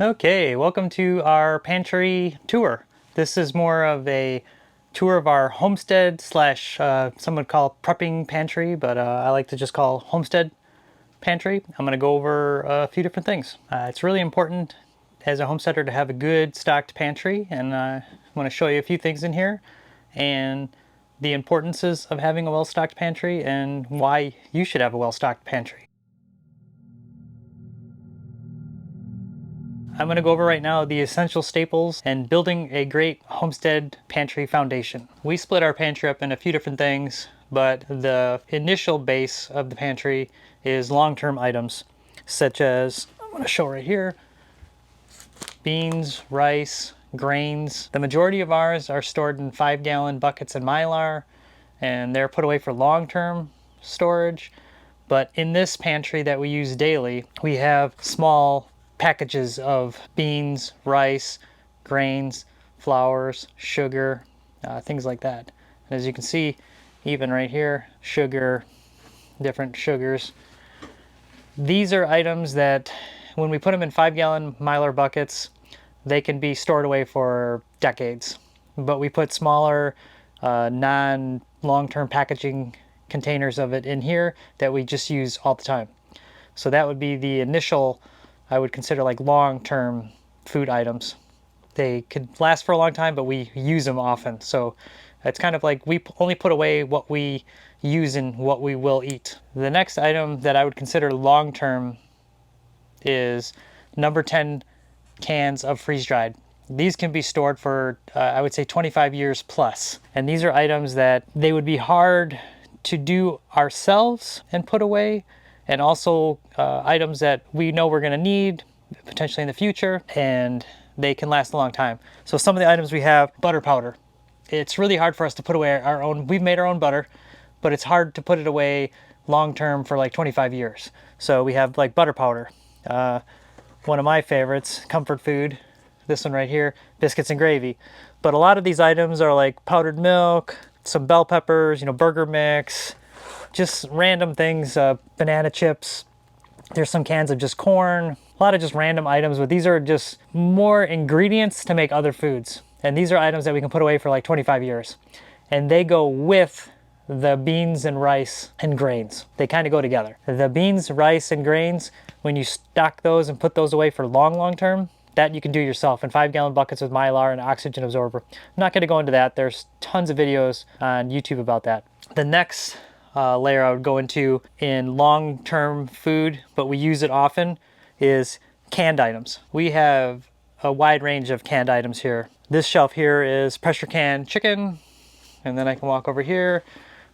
Okay, welcome to our pantry tour. This is more of a tour of our homestead slash some would call prepping pantry, but I like to just call homestead pantry. I'm going to go over a few different things. It's really important as a homesteader to have a good stocked pantry, and I want to show you a few things in here and the importances of having a well-stocked pantry and why you should have a well-stocked pantry. I'm going to go over right now the essential staples and building a great homestead pantry foundation. We split our pantry up in a few different things, but the initial base of the pantry is long-term items, such as, I'm going to show right here, beans, rice, grains. The majority of ours are stored in 5-gallon buckets in Mylar, and they're put away for long-term storage. But in this pantry that we use daily, we have small packages of beans, rice, grains, flours, sugar, things like that. And as you can see, even right here, sugar, different sugars. These are items that when we put them in 5-gallon Mylar buckets, they can be stored away for decades. But we put smaller, non-long-term packaging containers of it in here that we just use all the time. So that would be the initial, I would consider like long-term food items. They could last for a long time, but we use them often. So it's kind of like we only put away what we use and what we will eat. The next item that I would consider long-term is number 10 cans of freeze-dried. These can be stored for, I would say 25 years plus. And these are items that they would be hard to do ourselves and put away, and also items that we know we're gonna need potentially in the future, and they can last a long time. So some of the items we have, butter powder. It's really hard for us to put away our own, we've made our own butter, but it's hard to put it away long-term for like 25 years. So we have like butter powder. One of my favorites, comfort food, this one right here, biscuits and gravy. But a lot of these items are like powdered milk, some bell peppers, burger mix, just random things, banana chips. There's some cans of just corn, a lot of just random items, but these are just more ingredients to make other foods. And these are items that we can put away for like 25 years. And they go with the beans and rice and grains. They kind of go together. The beans, rice, and grains, when you stock those and put those away for long term, that you can do yourself in 5-gallon buckets with Mylar and oxygen absorber. I'm not going to go into that. There's tons of videos on YouTube about that. The next layer I would go into in long-term food, but we use it often, is canned items. We have a wide range of canned items here. This shelf here is pressure canned chicken, and then I can walk over here.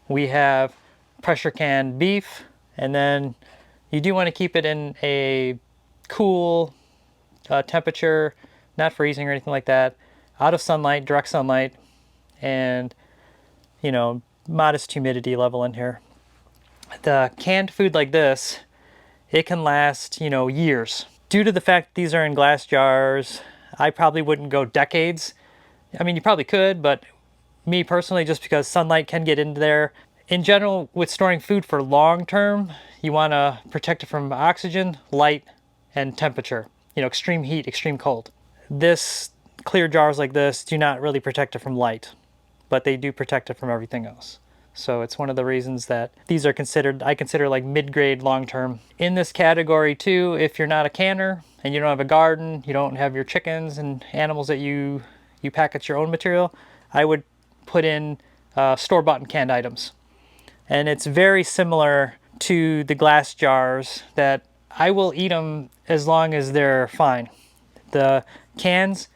We have pressure canned beef, and then you do want to keep it in a cool temperature, not freezing or anything like that, out of sunlight, direct sunlight, and modest humidity level in here. The canned food like this, it can last years. Due to the fact these are in glass jars, I probably wouldn't go decades. I mean, you probably could, but me personally, just because sunlight can get into there. In general, with storing food for long term, you want to protect it from oxygen, light, and temperature. Extreme heat, extreme cold. This clear jars like this do not really protect it from light, but they do protect it from everything else. So it's one of the reasons that these are I consider like mid-grade long-term. In this category too, if you're not a canner and you don't have a garden, you don't have your chickens and animals that you package your own material, I would put in store-bought and canned items. And it's very similar to the glass jars that I will eat them as long as they're fine. The cans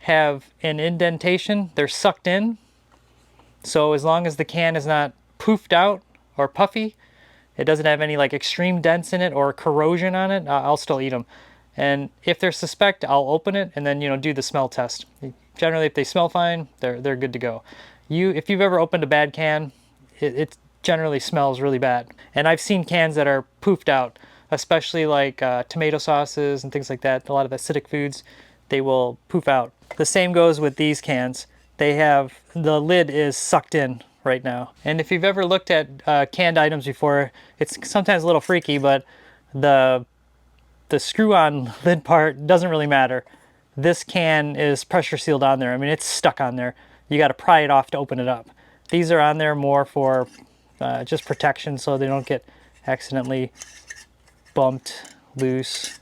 have an indentation, they're sucked in. So as long as the can is not poofed out or puffy, it doesn't have any like extreme dents in it or corrosion on it, I'll still eat them. And if they're suspect, I'll open it and then do the smell test. Generally, if they smell fine, they're good to go. If you've ever opened a bad can, it generally smells really bad. And I've seen cans that are poofed out, especially like tomato sauces and things like that. A lot of acidic foods, they will poof out. The same goes with these cans. The lid is sucked in right now. And if you've ever looked at canned items before, it's sometimes a little freaky, but the the screw-on lid part doesn't really matter. This can is pressure sealed on there. I mean, it's stuck on there. You got to pry it off to open it up. These are on there more for just protection so they don't get accidentally bumped loose.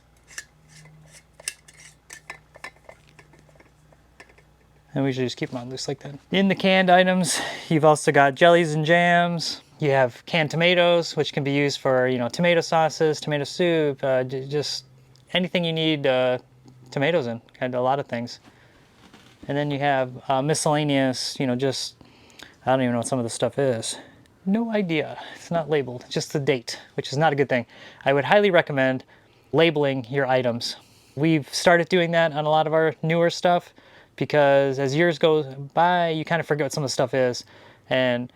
And we should just keep them on loose like that. In the canned items, you've also got jellies and jams. You have canned tomatoes, which can be used for, you know, tomato sauces, tomato soup, just anything you need tomatoes in, kind of a lot of things. And then you have miscellaneous, you know, just, I don't even know what some of the stuff is. No idea. It's not labeled, just the date, which is not a good thing. I would highly recommend labeling your items. We've started doing that on a lot of our newer stuff because as years go by, you kind of forget what some of the stuff is. And,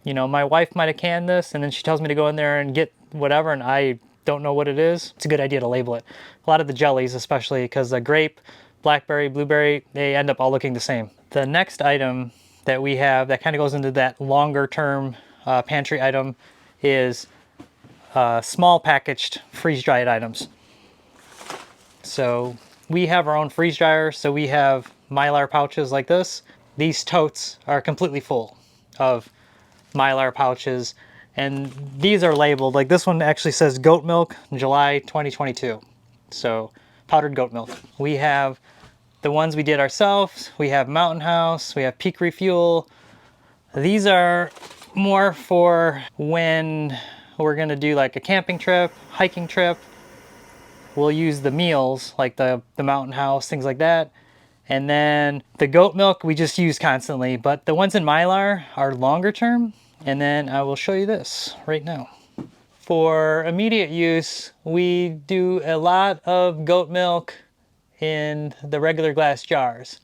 you know, my wife might have canned this and then she tells me to go in there and get whatever and I don't know what it is. It's a good idea to label it. A lot of the jellies, especially because the grape, blackberry, blueberry, they end up all looking the same. The next item that we have that kind of goes into that longer term pantry item is small packaged freeze-dried items. So we have our own freeze dryer, so we have Mylar pouches like this. These totes are completely full of Mylar pouches, and these are labeled, like this one actually says goat milk, July 2022. So powdered goat milk. We have the ones we did ourselves, we have Mountain House, we have Peak Refuel. These are more for when we're gonna do like a camping trip, hiking trip. We'll use the meals, like the Mountain House, things like that. And then the goat milk we just use constantly, but the ones in Mylar are longer term. And then I will show you this right now. For immediate use, we do a lot of goat milk in the regular glass jars.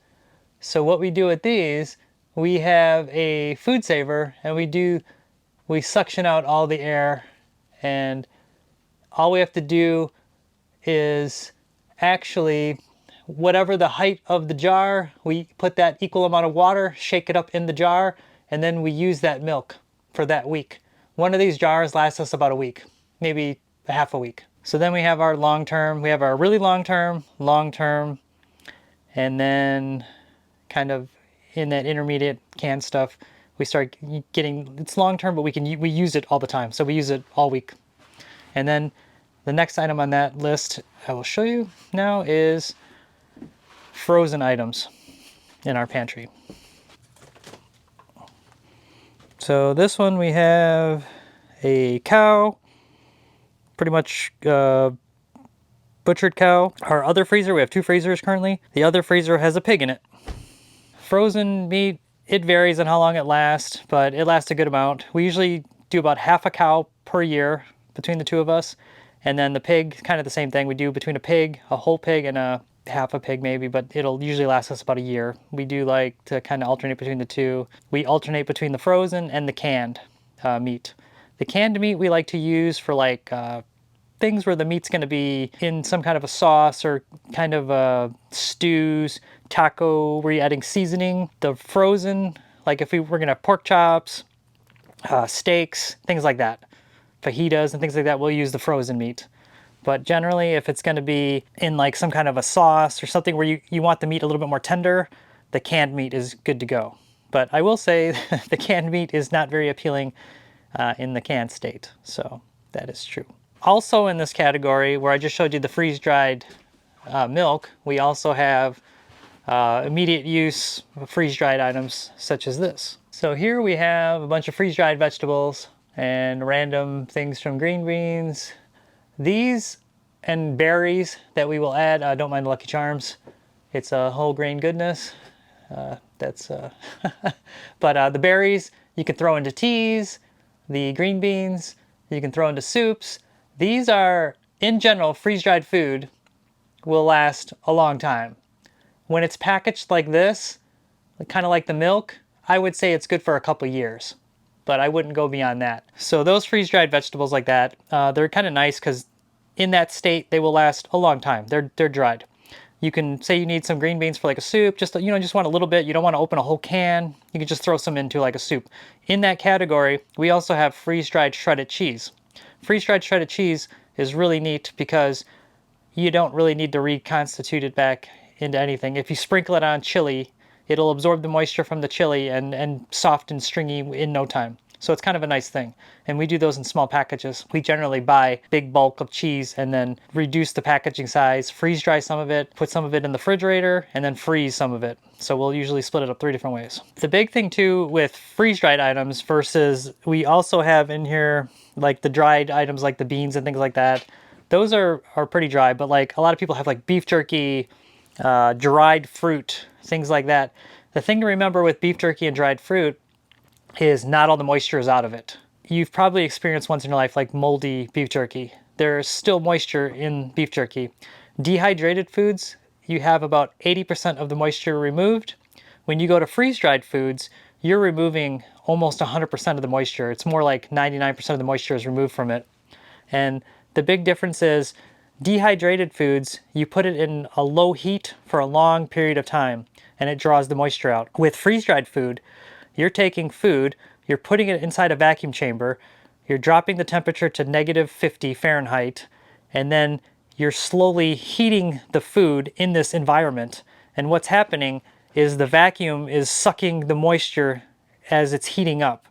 So what we do with these, we have a food saver and we suction out all the air, and all we have to do is actually, whatever the height of the jar, we put that equal amount of water, shake it up in the jar, and then we use that milk for that week. One of these jars lasts us about a week, maybe a half a week. So then we have our long term, we have our really long term, and then kind of in that intermediate canned stuff, we start getting, it's long term, but we use it all the time. So we use it all week. And then the next item on that list I will show you now is frozen items in our pantry. So this one we have a cow, pretty much butchered cow. Our other freezer, we have two freezers currently. The other freezer has a pig in it. Frozen meat, it varies on how long it lasts, but it lasts a good amount. We usually do about half a cow per year between the two of us. And then the pig, kind of the same thing. We do between a pig, a whole pig, and a half a pig maybe, but it'll usually last us about a year. We do like to kind of alternate between the two. We alternate between the frozen and the canned meat. The canned meat we like to use for like things where the meat's going to be in some kind of a sauce or kind of stews, taco, where you're adding seasoning. The frozen, like if we were going to have pork chops, steaks, things like that. Fajitas and things like that, we'll use the frozen meat. But generally, if it's going to be in like some kind of a sauce or something where you want the meat a little bit more tender, the canned meat is good to go. But I will say the canned meat is not very appealing in the canned state. So that is true. Also in this category, where I just showed you the freeze-dried milk, we also have immediate use freeze-dried items such as this. So here we have a bunch of freeze-dried vegetables and random things from green beans. These and berries that we will add, don't mind the Lucky Charms. It's a whole grain goodness. But the berries you can throw into teas, the green beans you can throw into soups. These are, in general, freeze-dried food will last a long time. When it's packaged like this, kind of like the milk, I would say it's good for a couple years, but I wouldn't go beyond that. So those freeze-dried vegetables like that, they're kind of nice because in that state, they will last a long time. They're dried. You can say you need some green beans for like a soup, just want a little bit. You don't want to open a whole can. You can just throw some into like a soup. In that category, we also have freeze-dried shredded cheese. Freeze-dried shredded cheese is really neat because you don't really need to reconstitute it back into anything. If you sprinkle it on chili, it'll absorb the moisture from the chili and soft and stringy in no time. So it's kind of a nice thing. And we do those in small packages. We generally buy big bulk of cheese and then reduce the packaging size, freeze dry some of it, put some of it in the refrigerator, and then freeze some of it. So we'll usually split it up 3 different ways. The big thing too with freeze dried items versus we also have in here like the dried items like the beans and things like that. Those are pretty dry, but like a lot of people have like beef jerky, dried fruit, things like that. The thing to remember with beef jerky and dried fruit is not all the moisture is out of it. You've probably experienced once in your life like moldy beef jerky. There's still moisture in beef jerky. Dehydrated foods, you have about 80% of the moisture removed. When you go to freeze-dried foods, you're removing almost 100% of the moisture. It's more like 99% of the moisture is removed from it. And the big difference is dehydrated foods, you put it in a low heat for a long period of time and it draws the moisture out. With freeze-dried food, you're taking food, you're putting it inside a vacuum chamber, you're dropping the temperature to -50 Fahrenheit, and then you're slowly heating the food in this environment. And what's happening is the vacuum is sucking the moisture as it's heating up.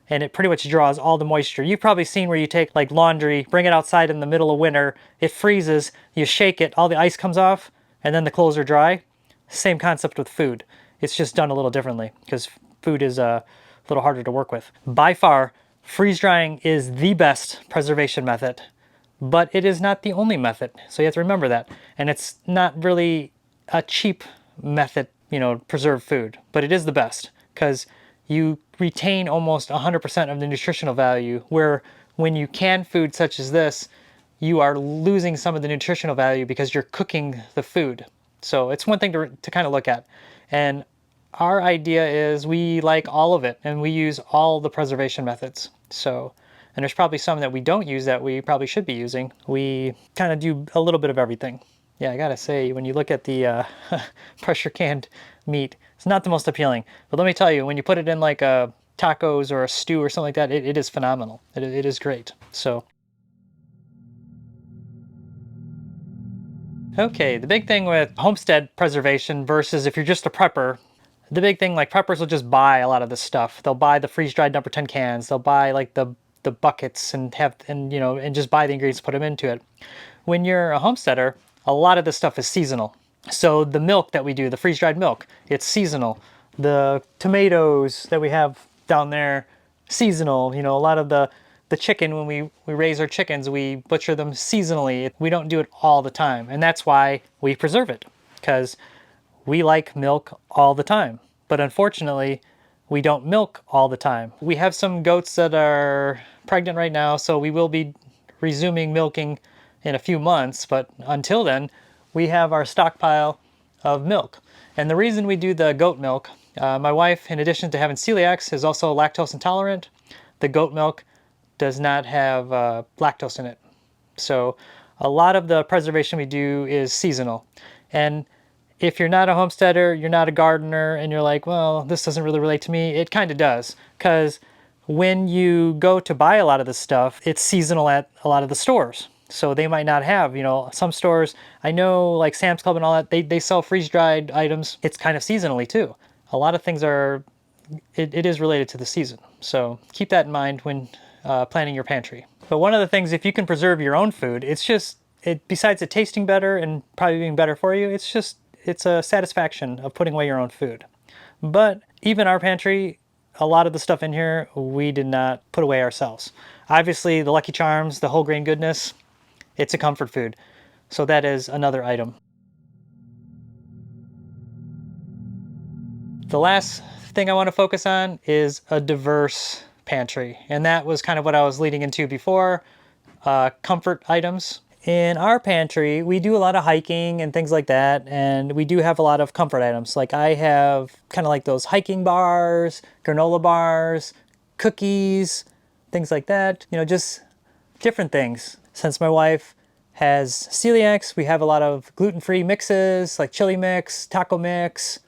And it pretty much draws all the moisture. You've probably seen where you take like laundry, bring it outside in the middle of winter, it freezes, you shake it, all the ice comes off, and then the clothes are dry. Same concept with food. It's just done a little differently because food is a little harder to work with. By far, freeze drying is the best preservation method, but it is not the only method. So you have to remember that. And it's not really a cheap method, preserve food, but it is the best because you retain almost 100% of the nutritional value, where when you can food such as this, you are losing some of the nutritional value because you're cooking the food. So it's one thing to kind of look at. And our idea is we like all of it and we use all the preservation methods. So, and there's probably some that we don't use that we probably should be using. We kind of do a little bit of everything. Yeah, I gotta say, when you look at the pressure canned meat, it's not the most appealing. But let me tell you, when you put it in like a tacos or a stew or something like that, it is phenomenal. It is great. So, okay, the big thing with homestead preservation versus if you're just a prepper, the big thing, like preppers will just buy a lot of this stuff. They'll buy the freeze-dried number 10 cans. They'll buy like the buckets and just buy the ingredients, put them into it. When you're a homesteader, a lot of this stuff is seasonal. So the milk that we do, the freeze-dried milk, it's seasonal. The tomatoes that we have down there, seasonal. A lot of the chicken, when we raise our chickens, we butcher them seasonally. We don't do it all the time. And that's why we preserve it, because we like milk all the time, but unfortunately, we don't milk all the time. We have some goats that are pregnant right now, so we will be resuming milking in a few months, but until then, we have our stockpile of milk. And the reason we do the goat milk, my wife, in addition to having celiacs, is also lactose intolerant. The goat milk does not have lactose in it. So a lot of the preservation we do is seasonal. And if you're not a homesteader, you're not a gardener, and you're like, well, this doesn't really relate to me, it kind of does. Because when you go to buy a lot of this stuff, it's seasonal at a lot of the stores. So they might not have, some stores, I know like Sam's Club and all that, they sell freeze-dried items. It's kind of seasonally too. A lot of things are, it is related to the season. So keep that in mind when planning your pantry. But one of the things, if you can preserve your own food, besides it tasting better and probably being better for you, it's a satisfaction of putting away your own food. But even our pantry, a lot of the stuff in here, we did not put away ourselves. Obviously, the Lucky Charms, the whole grain goodness, it's a comfort food. So that is another item. The last thing I want to focus on is a diverse pantry. And that was kind of what I was leading into before, comfort items. In our pantry, we do a lot of hiking and things like that, and we do have a lot of comfort items. Like I have kind of like those hiking bars, granola bars, cookies, things like that. Just different things. Since my wife has celiacs, we have a lot of gluten-free mixes, like chili mix, taco mix,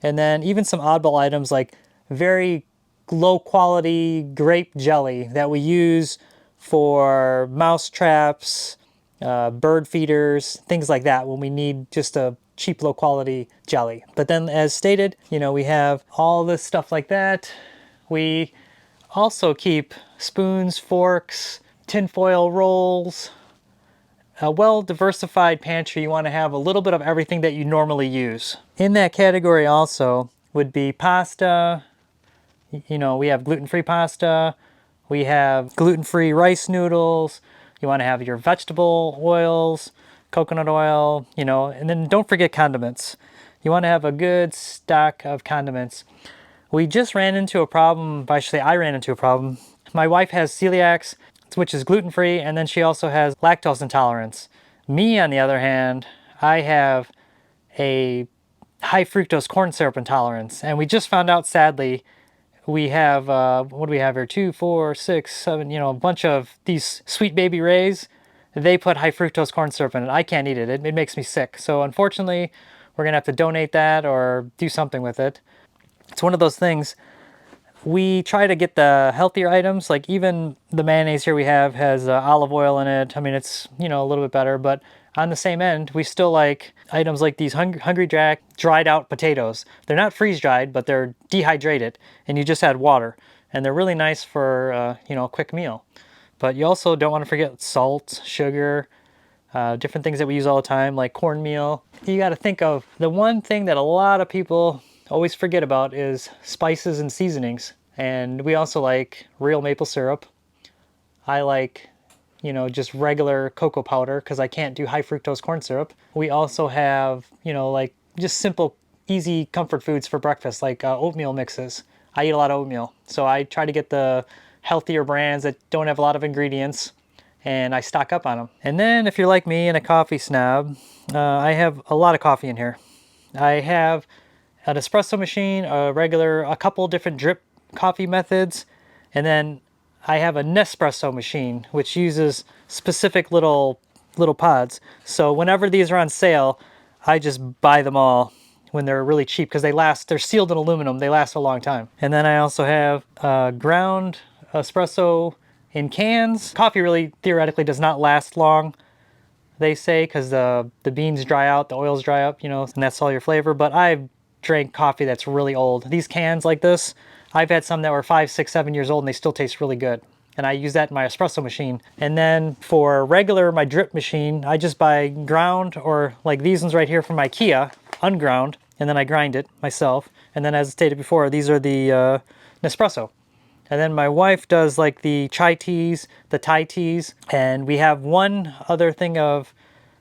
and then even some oddball items like very low-quality grape jelly that we use for mouse traps bird feeders, things like that when we need just a cheap, low quality jelly. But then as stated, we have all this stuff like that. We also keep spoons, forks, tinfoil rolls. A well-diversified pantry, you want to have a little bit of everything that you normally use. In that category also would be pasta. We have gluten-free pasta. We have gluten-free rice noodles. You want to have your vegetable oils, coconut oil, and then don't forget condiments. You want to have a good stock of condiments. We just ran into a problem, I should say I ran into a problem. My wife has celiacs, which is gluten-free, and then she also has lactose intolerance. Me, on the other hand, I have a high fructose corn syrup intolerance, and we just found out, sadly, we have, what do we have here, 2, 4, 6, 7, a bunch of these Sweet Baby Rays. They put high fructose corn syrup in it. I can't eat it. It makes me sick. So unfortunately, we're going to have to donate that or do something with it. It's one of those things. We try to get the healthier items, like even the mayonnaise here we have has olive oil in it. I mean, it's, a little bit better, but on the same end, we still like items like these Hungry Jack dried out potatoes. They're not freeze dried, but they're dehydrated, and you just add water. And they're really nice for, a quick meal. But you also don't want to forget salt, sugar, different things that we use all the time, like cornmeal. You got to think of the one thing that a lot of people always forget about is spices and seasonings. And we also like real maple syrup. I like, just regular cocoa powder because I can't do high fructose corn syrup. We also have, like just simple, easy comfort foods for breakfast, like oatmeal mixes. I eat a lot of oatmeal, so I try to get the healthier brands that don't have a lot of ingredients, and I stock up on them. And then if you're like me and a coffee snob, I have a lot of coffee in here. I have an espresso machine, a couple different drip coffee methods, and then I have a Nespresso machine, which uses specific little pods. So whenever these are on sale, I just buy them all when they're really cheap because they're sealed in aluminum, they last a long time. And then I also have ground espresso in cans. Coffee really theoretically does not last long, they say, because the beans dry out, the oils dry up, and that's all your flavor. But I've drank coffee that's really old. These cans like this, I've had some that were 5, 6, 7 years old and they still taste really good. And I use that in my espresso machine. And then for my drip machine, I just buy ground, or like these ones right here from IKEA, unground, and then I grind it myself. And then as stated before, these are the Nespresso. And then my wife does like the chai teas, the Thai teas, and we have one other thing of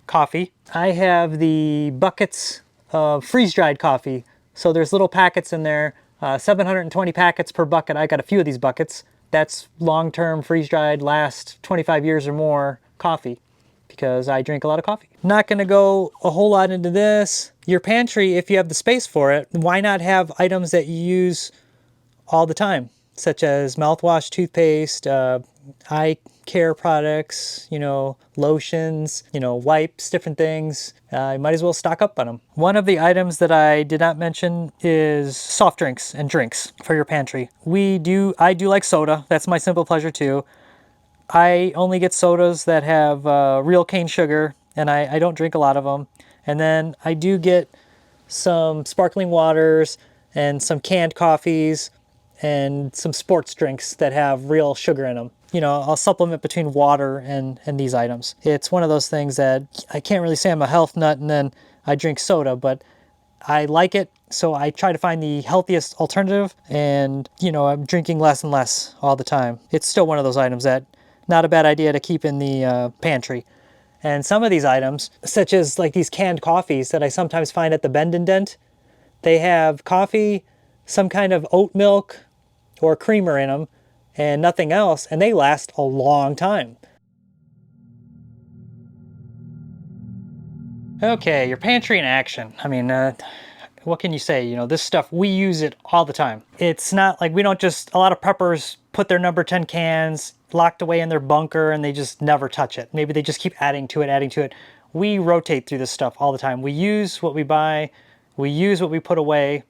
coffee. I have the buckets of freeze-dried coffee. So there's little packets in there, 720 packets per bucket. I got a few of these buckets. That's long-term freeze-dried, last 25 years or more coffee, because I drink a lot of coffee. Not gonna go a whole lot into this. Your pantry, if you have the space for it, why not have items that you use all the time, such as mouthwash, toothpaste, eye care products, lotions, wipes, different things. You might as well stock up on them. One of the items that I did not mention is soft drinks and drinks for your pantry. I do like soda. That's my simple pleasure too. I only get sodas that have real cane sugar, and I don't drink a lot of them. And then I do get some sparkling waters and some canned coffees and some sports drinks that have real sugar in them. I'll supplement between water and these items. It's one of those things that I can't really say I'm a health nut and then I drink soda, but I like it, so I try to find the healthiest alternative, and I'm drinking less and less all the time. It's still one of those items that not a bad idea to keep in the pantry. And some of these items, such as like these canned coffees that I sometimes find at the Bend and Dent, they have coffee, some kind of oat milk or creamer in them, and nothing else, and they last a long time. Okay, your pantry in action. I mean, what can you say? This stuff, we use it all the time. It's not like a lot of preppers put their number 10 cans locked away in their bunker and they just never touch it. Maybe they just keep adding to it. We rotate through this stuff all the time. We use what we buy, we use what we put away,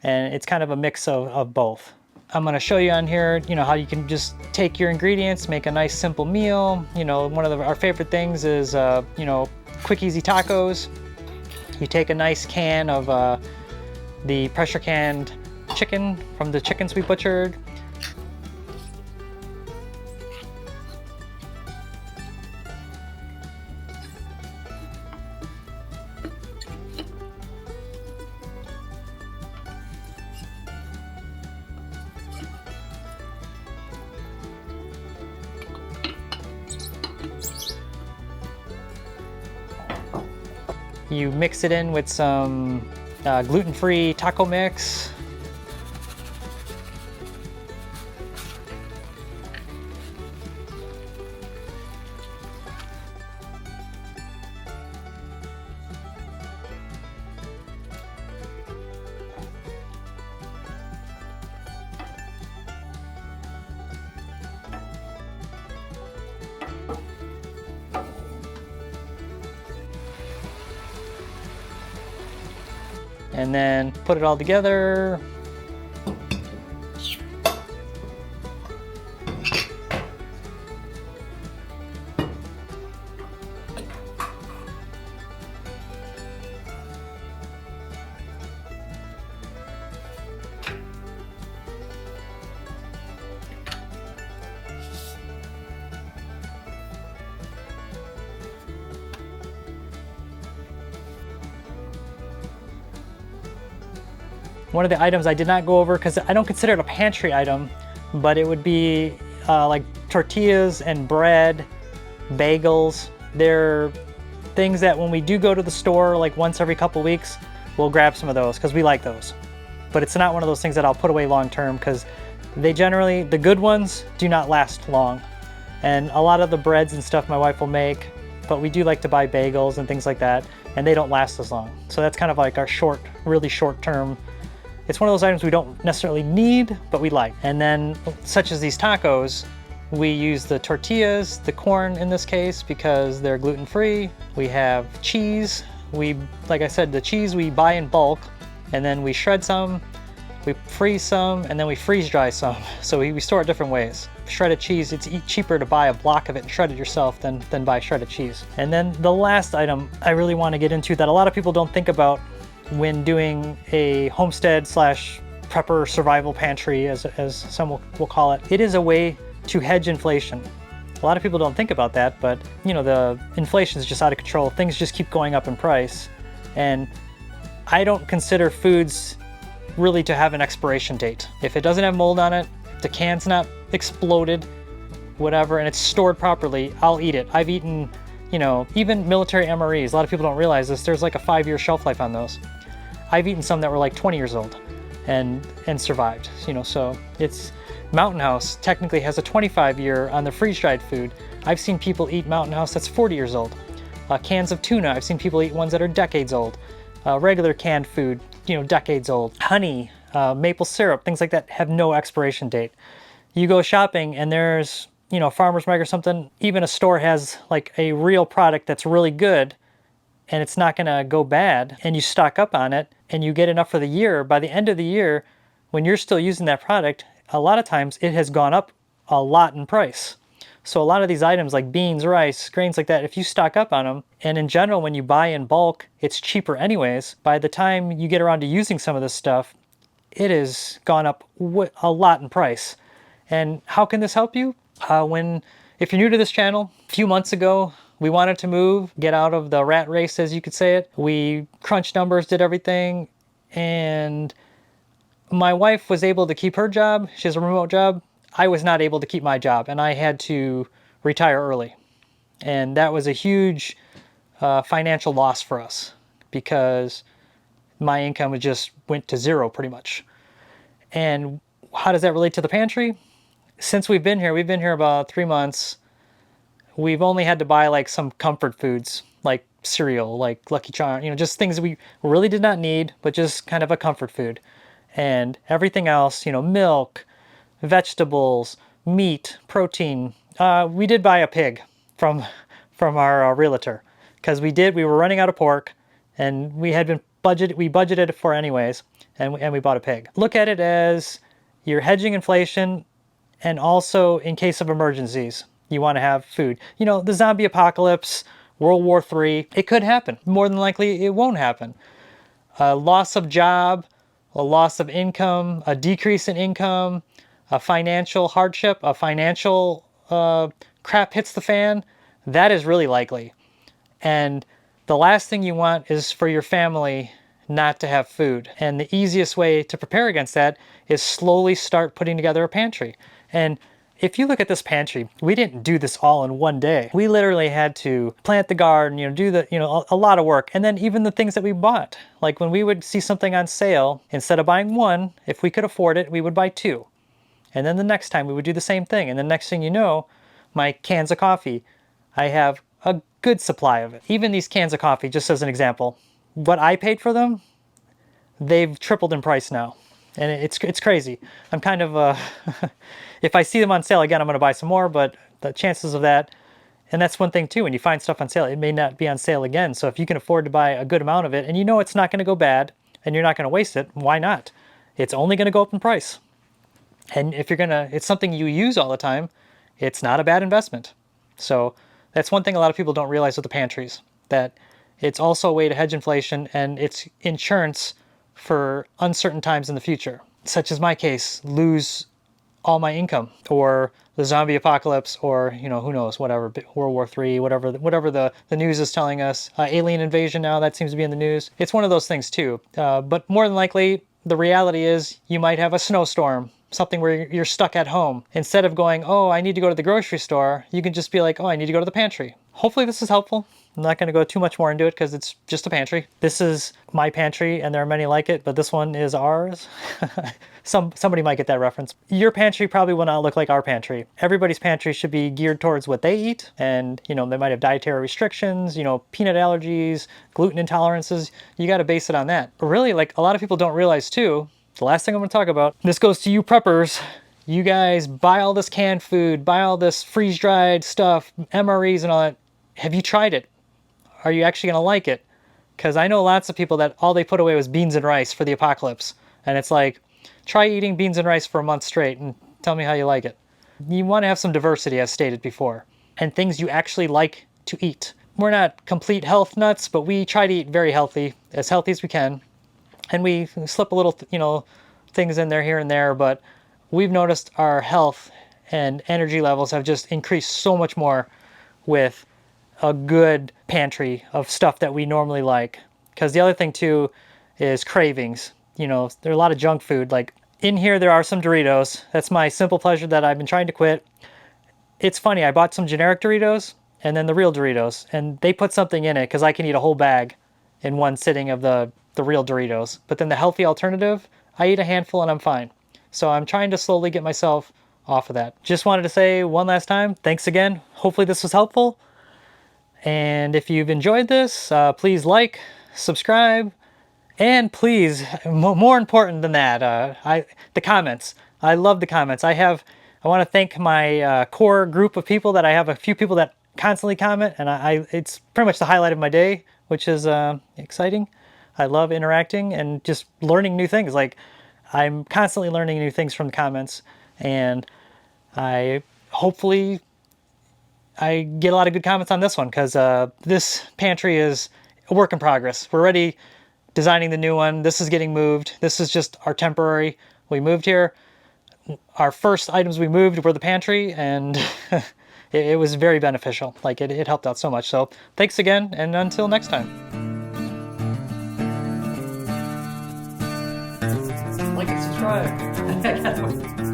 and it's kind of a mix of both. I'm going to show you on here, how you can just take your ingredients, make a nice simple meal. One of our favorite things is, quick, easy tacos. You take a nice can of the pressure canned chicken from the chickens we butchered. You mix it in with some gluten-free taco mix. And then put it all together. One of the items I did not go over, because I don't consider it a pantry item, but it would be like tortillas and bread, bagels. They're things that when we do go to the store, like once every couple weeks, we'll grab some of those because we like those. But it's not one of those things that I'll put away long term, because they generally, the good ones, do not last long. And a lot of the breads and stuff my wife will make, but we do like to buy bagels and things like that, and they don't last as long. So that's kind of like our really short term. It's one of those items we don't necessarily need, but we like. And then, such as these tacos, we use the tortillas, the corn in this case, because they're gluten-free. We have cheese. Like I said, the cheese we buy in bulk, and then we shred some, we freeze some, and then we freeze dry some. So we store it different ways. Shredded cheese, it's cheaper to buy a block of it and shred it yourself than buy shredded cheese. And then the last item I really want to get into that a lot of people don't think about when doing a homestead / prepper survival pantry, as some will call it. It is a way to hedge inflation. A lot of people don't think about that, but the inflation is just out of control. Things just keep going up in price. And I don't consider foods really to have an expiration date. If it doesn't have mold on it, the can's not exploded, whatever, and it's stored properly, I'll eat it. I've eaten, even military MREs. A lot of people don't realize this. There's like a 5-year shelf life on those. I've eaten some that were like 20 years old and survived, so it's Mountain House technically has a 25-year on the freeze-dried food. I've seen people eat Mountain House that's 40 years old. Cans of tuna, I've seen people eat ones that are decades old. Regular canned food, decades old. Honey, maple syrup, things like that have no expiration date. You go shopping and there's, farmer's market or something, even a store has like a real product that's really good and it's not gonna go bad, and you stock up on it and you get enough for the year. By the end of the year, when you're still using that product, a lot of times it has gone up a lot in price. So a lot of these items like beans, rice, grains like that, if you stock up on them, and in general when you buy in bulk, it's cheaper anyways, by the time you get around to using some of this stuff, it has gone up a lot in price. And how can this help you? If you're new to this channel, a few months ago, we wanted to move, get out of the rat race, as you could say it. We crunched numbers, did everything, and my wife was able to keep her job. She has a remote job. I was not able to keep my job, and I had to retire early. And that was a huge financial loss for us, because my income just went to zero pretty much. And how does that relate to the pantry? Since we've been here about 3 months, we've only had to buy like some comfort foods, like cereal, like Lucky Charms, just things that we really did not need, but just kind of a comfort food. And everything else, milk, vegetables, meat, protein. We did buy a pig from our realtor, because we were running out of pork, and we budgeted for anyways, and we bought a pig. Look at it as, you're hedging inflation, and also in case of emergencies, you want to have food. You know, the zombie apocalypse, World War III, it could happen. More than likely, it won't happen. A loss of job, a loss of income, a decrease in income, a financial hardship, a financial crap hits the fan, that is really likely. And the last thing you want is for your family not to have food. And the easiest way to prepare against that is slowly start putting together a pantry. And if you look at this pantry, we didn't do this all in one day. We literally had to plant the garden, do the, a lot of work. And then even the things that we bought, like when we would see something on sale, instead of buying one, if we could afford it, we would buy two. And then the next time we would do the same thing. And the next thing you know, my cans of coffee, I have a good supply of it. Even these cans of coffee, just as an example, what I paid for them, they've tripled in price now. And it's crazy. I'm kind of, if I see them on sale again, I'm going to buy some more, but the chances of that, and that's one thing too, when you find stuff on sale, it may not be on sale again. So if you can afford to buy a good amount of it, and you know it's not going to go bad, and you're not going to waste it, why not? It's only going to go up in price. And if it's something you use all the time, it's not a bad investment. So that's one thing a lot of people don't realize with the pantries, that it's also a way to hedge inflation, and it's insurance for uncertain times in the future, such as my case, lose all my income, or the zombie apocalypse, or who knows, whatever, World War III, whatever the news is telling us, alien invasion now, that seems to be in the news. It's one of those things too. But more than likely, the reality is you might have a snowstorm, something where you're stuck at home. Instead of going, oh, I need to go to the grocery store, you can just be like, oh, I need to go to the pantry. Hopefully this is helpful. I'm not going to go too much more into it because it's just a pantry. This is my pantry, and there are many like it, but this one is ours. Somebody might get that reference. Your pantry probably will not look like our pantry. Everybody's pantry should be geared towards what they eat, and they might have dietary restrictions, peanut allergies, gluten intolerances. You got to base it on that. But really, like a lot of people don't realize too, the last thing I'm going to talk about, this goes to you preppers. You guys buy all this canned food, buy all this freeze-dried stuff, MREs and all that. Have you tried it? Are you actually going to like it? Because I know lots of people that all they put away was beans and rice for the apocalypse. And it's like, try eating beans and rice for a month straight and tell me how you like it. You want to have some diversity, as stated before, and things you actually like to eat. We're not complete health nuts, but we try to eat very healthy as we can. And we slip a little, things in there here and there, but we've noticed our health and energy levels have just increased so much more with a good pantry of stuff that we normally like. Because the other thing too is cravings. There are a lot of junk food. Like in here there are some Doritos. That's my simple pleasure that I've been trying to quit. It's funny, I bought some generic Doritos and then the real Doritos, and they put something in it because I can eat a whole bag in one sitting of the real Doritos. But then the healthy alternative, I eat a handful and I'm fine. So I'm trying to slowly get myself off of that. Just wanted to say one last time, thanks again. Hopefully this was helpful. And if you've enjoyed this, please like, subscribe, and please, more important than that, the comments. I love the comments. I want to thank my core group of people that I have, a few people that constantly comment, and it's pretty much the highlight of my day, which is exciting. I love interacting and just learning new things. Like, I'm constantly learning new things from the comments, and hopefully I get a lot of good comments on this one, because this pantry is a work in progress. We're already designing the new one. This is getting moved. This is just our temporary. We moved here. Our first items we moved were the pantry, and it was very beneficial. Like it helped out so much. So thanks again, and until next time. Like and subscribe.